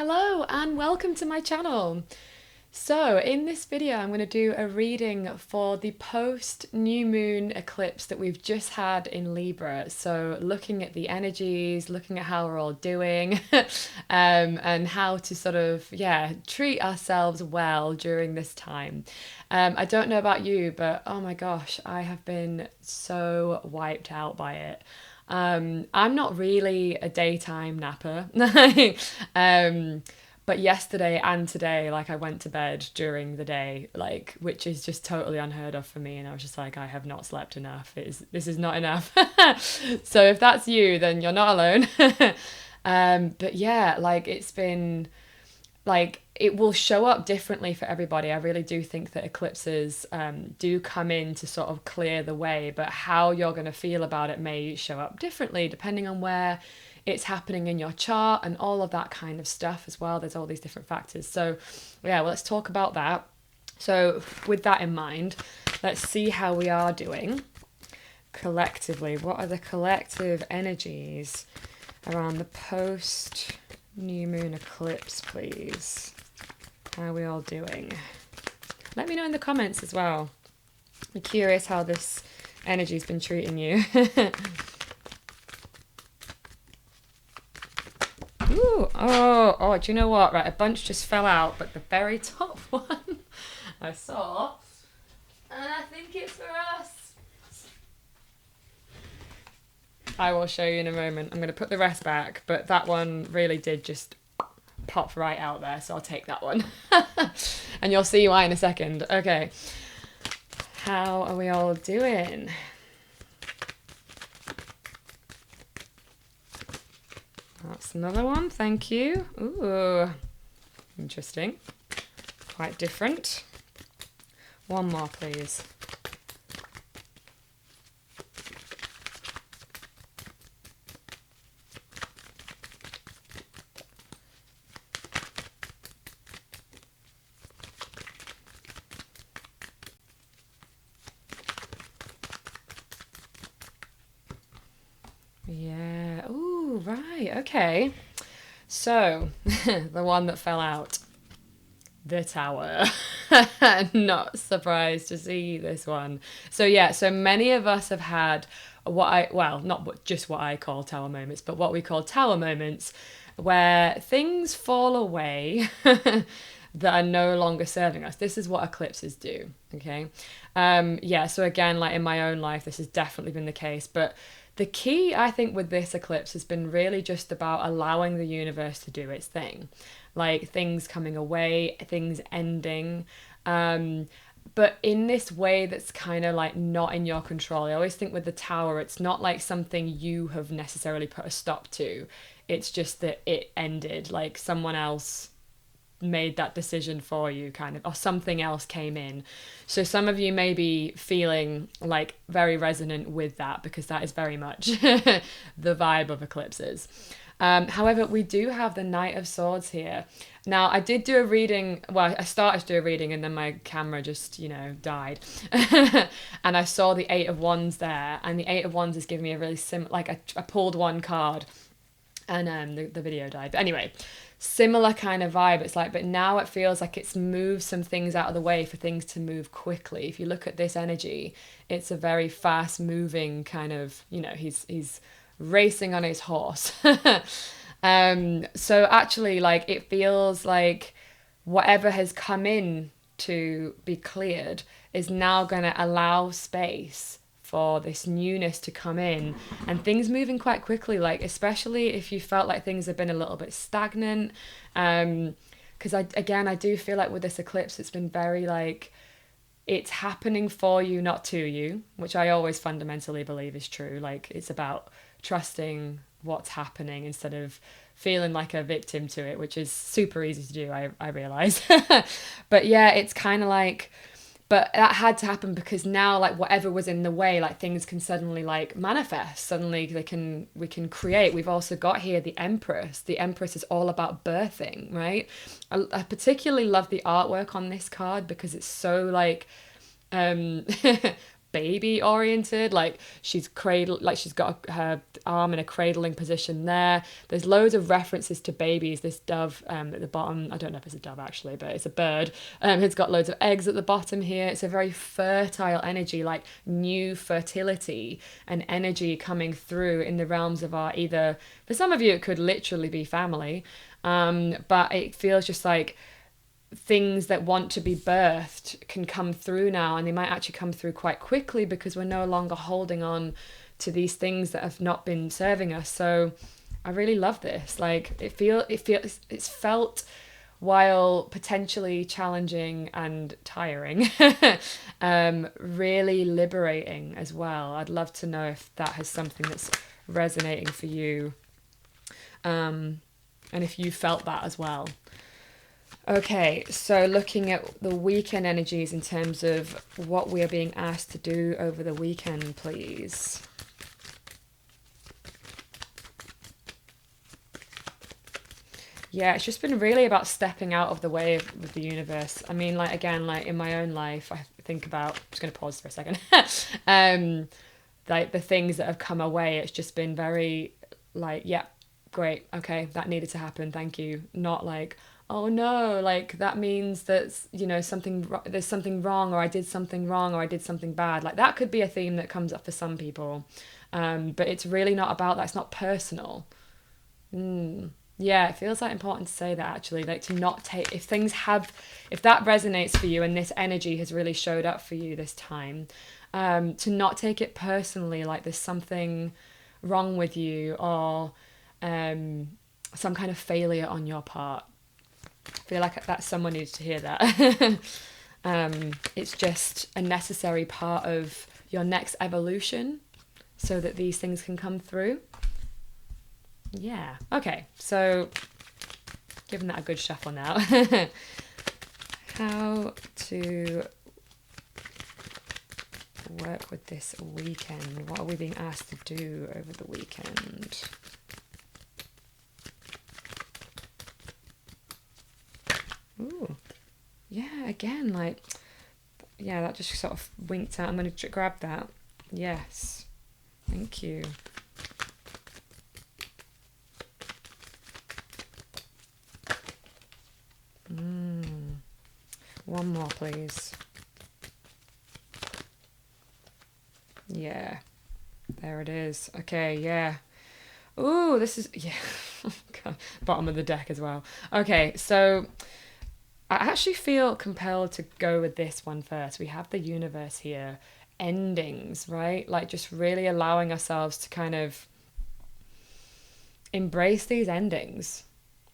Hello and welcome to my channel. So in this video I'm going to do a reading for the post new moon eclipse that we've just had in Libra. So looking at the energies, looking at how we're all doing and how to sort of, treat ourselves well during this time. I don't know about you, but oh my gosh, I have been so wiped out by it. I'm not really a daytime napper. But yesterday and today, like I went to bed during the day, like which is just totally unheard of for me. And I was just like, I have not slept enough. This is not enough. So if that's you, then you're not alone. But yeah, like it's been like it will show up differently for everybody. I really do think that eclipses do come in to sort of clear the way, but how you're going to feel about it may show up differently depending on where it's happening in your chart and all of that kind of stuff as well. There's all these different factors. So yeah, well, let's talk about that. So with that in mind, let's see how we are doing collectively. What are the collective energies around the post new moon eclipse, please? How are we all doing? Let me know in the comments as well. I'm curious how this energy's been treating you. Ooh, oh, do you know what? Right, a bunch just fell out, but the very top one I saw, and I think it's for us. I will show you in a moment. I'm going to put the rest back, but that one really did just pop right out there, so I'll take that one. And you'll see why in a second. Okay, how are we all doing? That's another one, thank you. Ooh, interesting. Quite different. One more, please. Yeah, ooh, right, okay. So, the one that fell out, the tower. Not surprised to see this one. So yeah, so many of us have had not just what I call tower moments, but what we call tower moments, where things fall away that are no longer serving us. This is what eclipses do, okay? So again, like in my own life, this has definitely been the case, but the key, I think, with this eclipse has been really just about allowing the universe to do its thing. Like things coming away, things ending. But in this way that's kind of like not in your control. I always think with the tower, it's not like something you have necessarily put a stop to. It's just that it ended, like someone else made that decision for you, kind of, or something else came in. So some of you may be feeling like very resonant with that, because that is very much the vibe of eclipses. However, we do have the Knight of Swords here. Now, I did do a reading, well, I started to do a reading and then my camera just, died. And I saw the Eight of Wands there, and the Eight of Wands is giving me a really I pulled one card and the video died. But anyway, similar kind of vibe. It's like, but now it feels like it's moved some things out of the way for things to move quickly. If you look at this energy, it's a very fast moving kind of, he's racing on his horse. So actually, like, it feels like whatever has come in to be cleared is now going to allow space for this newness to come in, and things moving quite quickly, like especially if you felt like things have been a little bit stagnant. Because I do feel like with this eclipse, it's been very like, it's happening for you, not to you, which I always fundamentally believe is true. Like, it's about trusting what's happening instead of feeling like a victim to it, which is super easy to do, I realize. But yeah, it's kind of like, but that had to happen because now, like, whatever was in the way, like, things can suddenly like manifest. Suddenly we can create. We've also got here the Empress. The Empress is all about birthing, right? I particularly love the artwork on this card because it's so like baby oriented, like she's cradle, like she's got her arm in a cradling position there. There's loads of references to babies. This dove at the bottom, I don't know if it's a dove actually, but it's a bird. It's got loads of eggs at the bottom here. It's a very fertile energy, like new fertility and energy coming through in the realms of our, either for some of you it could literally be family, but it feels just like things that want to be birthed can come through now, and they might actually come through quite quickly because we're no longer holding on to these things that have not been serving us. So I really love this. Like it's felt, while potentially challenging and tiring, really liberating as well. I'd love to know if that has something that's resonating for you, and if you felt that as well. Okay, so looking at the weekend energies in terms of what we are being asked to do over the weekend, please. Yeah, it's just been really about stepping out of the way with the universe. I mean, like, again, like in my own life, I think about, I'm just going to pause for a second. Like the things that have come away, it's just been very like, yeah, great, okay, that needed to happen, thank you. Not like, oh no, like that means that, you know, there's something wrong, or I did something wrong, or I did something bad. Like that could be a theme that comes up for some people, but it's really not about that. It's not personal. Yeah, it feels like important to say that, actually, like to not take, if that resonates for you and this energy has really showed up for you this time, to not take it personally, like there's something wrong with you, or some kind of failure on your part. I feel like that someone needs to hear that. It's just a necessary part of your next evolution so that these things can come through. Yeah. Okay. So giving that a good shuffle now. How to work with this weekend? What are we being asked to do over the weekend? Ooh, yeah, again, like, yeah, that just sort of winked out. I'm going to grab that. Yes, thank you. One more, please. Yeah, there it is. Okay, yeah. Ooh, this is, yeah, bottom of the deck as well. Okay, so I actually feel compelled to go with this one first. We have the universe here, endings, right? Like just really allowing ourselves to kind of embrace these endings.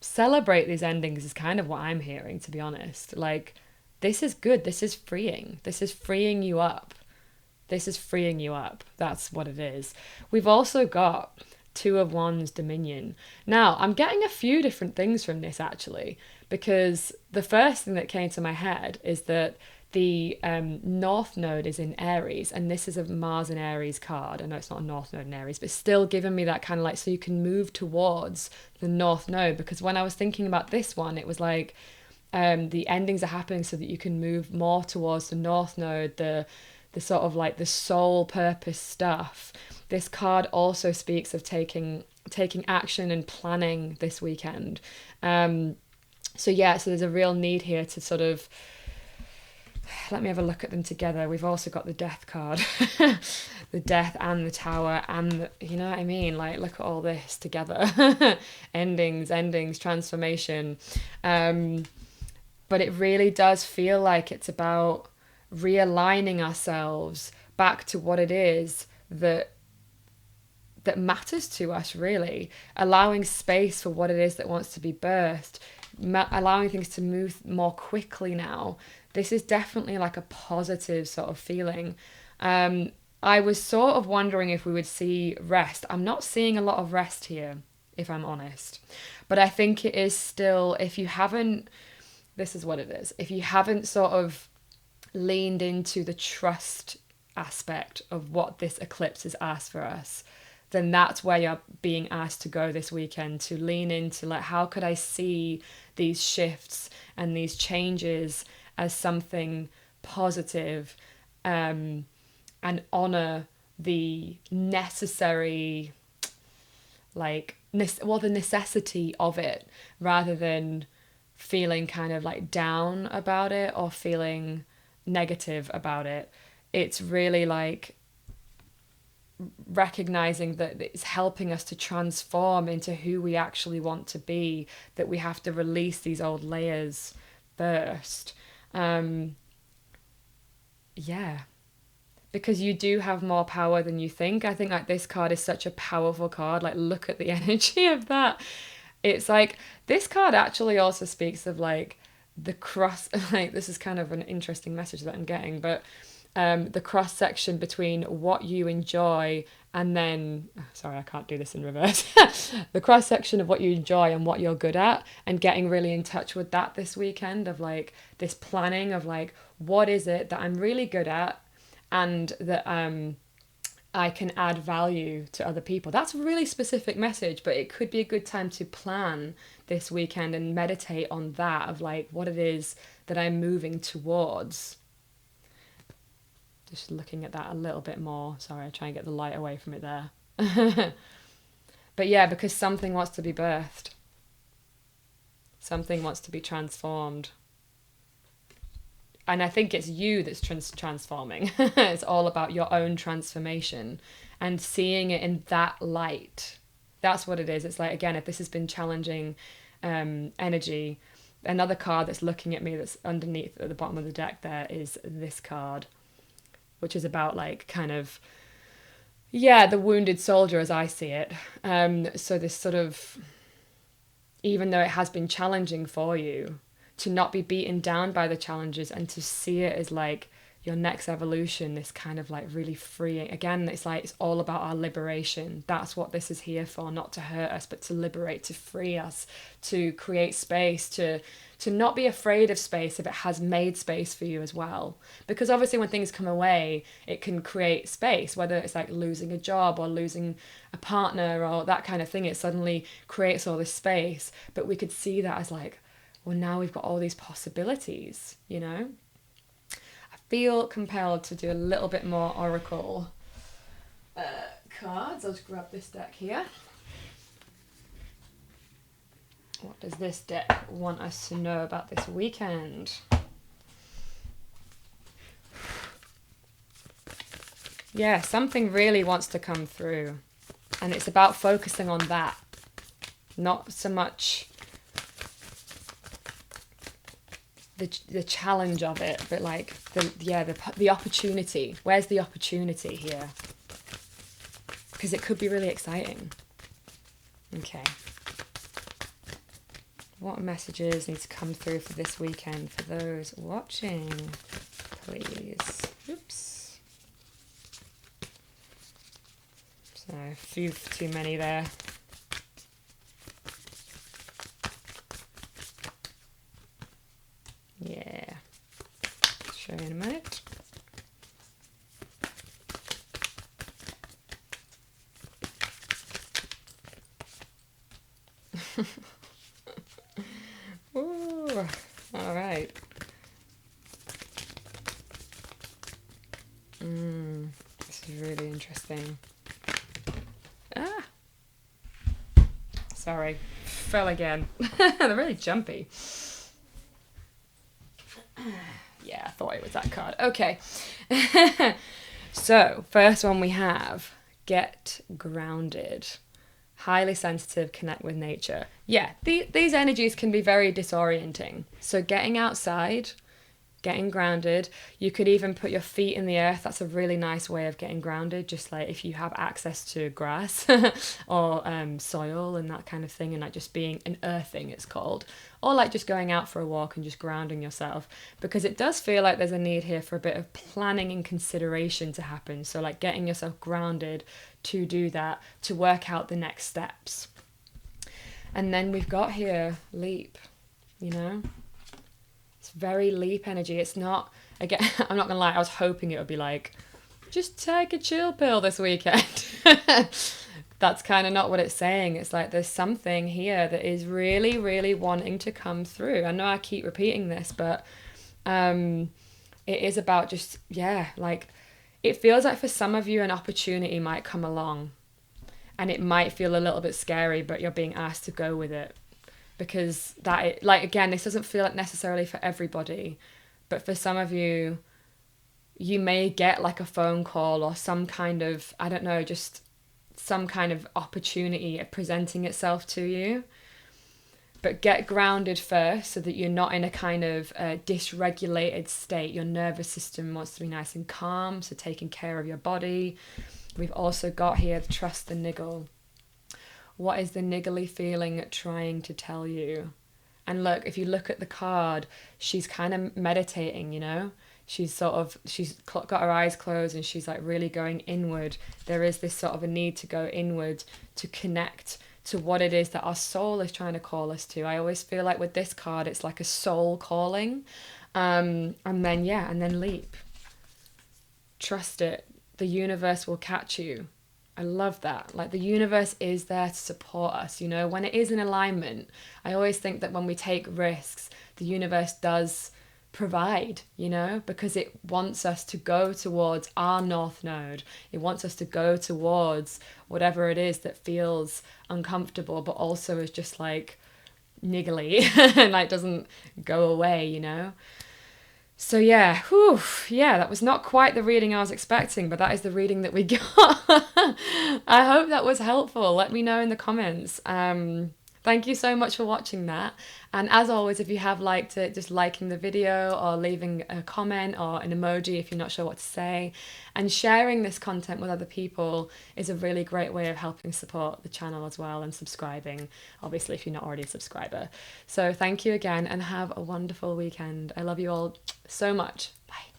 Celebrate these endings is kind of what I'm hearing, to be honest. Like, this is good. This is freeing. This is freeing you up. This is freeing you up. That's what it is. We've also got Two of Wands Dominion. Now, I'm getting a few different things from this, actually, because the first thing that came to my head is that the North Node is in Aries, and this is a Mars in Aries card. I know it's not a North Node in Aries, but still giving me that kind of like, so you can move towards the North Node, because when I was thinking about this one, it was like the endings are happening so that you can move more towards the North Node, the sort of like the soul purpose stuff. This card also speaks of taking action and planning this weekend. So there's a real need here to sort of, let me have a look at them together. We've also got the Death card, the Death and the Tower, and you know what I mean? Like, look at all this together. endings, transformation. But it really does feel like it's about realigning ourselves back to what it is that matters to us, really. Allowing space for what it is that wants to be birthed. Allowing things to move more quickly now. This is definitely like a positive sort of feeling. I was sort of wondering if we would see rest. I'm not seeing a lot of rest here, if I'm honest. But I think it is still, if you haven't, this is what it is. If you haven't sort of leaned into the trust aspect of what this eclipse has asked for us, then that's where you're being asked to go this weekend, to lean into like, how could I see these shifts and these changes as something positive, and and honor the necessary, like, the necessity of it, rather than feeling kind of like down about it or feeling negative about it. It's really like recognizing that it's helping us to transform into who we actually want to be, that we have to release these old layers first. Yeah, because you do have more power than you think. I think like this card is such a powerful card. Like, look at the energy of that. It's like this card actually also speaks of like the cross, like this is kind of an interesting message that I'm getting, but the cross section between what you enjoy and then, sorry, I can't do this in reverse. The cross section of what you enjoy and what you're good at, and getting really in touch with that this weekend, of like this planning of like, what is it that I'm really good at and that I can add value to other people. That's a really specific message, but it could be a good time to plan this weekend and meditate on that, of like what it is that I'm moving towards. Just looking at that a little bit more. Sorry, I try and get the light away from it there. But yeah, because something wants to be birthed. Something wants to be transformed. And I think it's you that's transforming. It's all about your own transformation and seeing it in that light. That's what it is. It's like, again, if this has been challenging energy, another card that's looking at me that's underneath at the bottom of the deck there is this card, which is about like kind of, yeah, the wounded soldier as I see it. So this sort of, even though it has been challenging for you, to not be beaten down by the challenges and to see it as like your next evolution, this kind of like really freeing. Again, it's like, it's all about our liberation. That's what this is here for, not to hurt us, but to liberate, to free us, to create space, to not be afraid of space if it has made space for you as well. Because obviously when things come away, it can create space, whether it's like losing a job or losing a partner or that kind of thing. It suddenly creates all this space, but we could see that as like, well, now we've got all these possibilities, you know? I feel compelled to do a little bit more oracle cards. I'll just grab this deck here. What does this deck want us to know about this weekend? Yeah, something really wants to come through. And it's about focusing on that. Not so much the challenge of it, but like the opportunity. Where's the opportunity here? Because it could be really exciting. Okay. What messages need to come through for this weekend for those watching, please? Oops. So a few too many there. Yeah. Show you in a minute. Ooh, all right. This is really interesting. Ah, sorry, fell again. They're really jumpy. Yeah, I thought it was that card. Okay. So, first one we have, get grounded. Highly sensitive, connect with nature. Yeah, these energies can be very disorienting. So getting outside, getting grounded. You could even put your feet in the earth. That's a really nice way of getting grounded. Just like if you have access to grass or soil and that kind of thing, and like just being an earthing, it's called. Or like just going out for a walk and just grounding yourself, because it does feel like there's a need here for a bit of planning and consideration to happen. So like getting yourself grounded to do that, to work out the next steps. And then we've got here leap, you know? It's very leap energy. It's not, again, I'm not gonna lie, I was hoping it would be like, just take a chill pill this weekend. That's kind of not what it's saying. It's like there's something here that is really, really wanting to come through. I know I keep repeating this, but it is about just, yeah, like it feels like for some of you an opportunity might come along, and it might feel a little bit scary, but you're being asked to go with it, because that, like, again, this doesn't feel like necessarily for everybody, but for some of you, you may get like a phone call or some kind of, I don't know, just some kind of opportunity presenting itself to you. But get grounded first so that you're not in a kind of dysregulated state. Your nervous system wants to be nice and calm, so taking care of your body. We've also got here trust the niggle. What is the niggly feeling trying to tell you? And look, if you look at the card, she's kind of meditating, you know? She's got her eyes closed and she's like really going inward. There is this sort of a need to go inward to connect to what it is that our soul is trying to call us to. I always feel like with this card, it's like a soul calling. And then leap. Trust it. The universe will catch you. I love that. Like, the universe is there to support us, you know? When it is in alignment, I always think that when we take risks, the universe does provide, you know, because it wants us to go towards our north node. It wants us to go towards whatever it is that feels uncomfortable, but also is just like niggly and like doesn't go away, you know. So yeah, that was not quite the reading I was expecting, but that is the reading that we got. I hope that was helpful. Let me know in the comments. Thank you so much for watching that. And as always, if you have liked it, just liking the video or leaving a comment or an emoji if you're not sure what to say. And sharing this content with other people is a really great way of helping support the channel as well, and subscribing, obviously, if you're not already a subscriber. So thank you again and have a wonderful weekend. I love you all so much. Bye.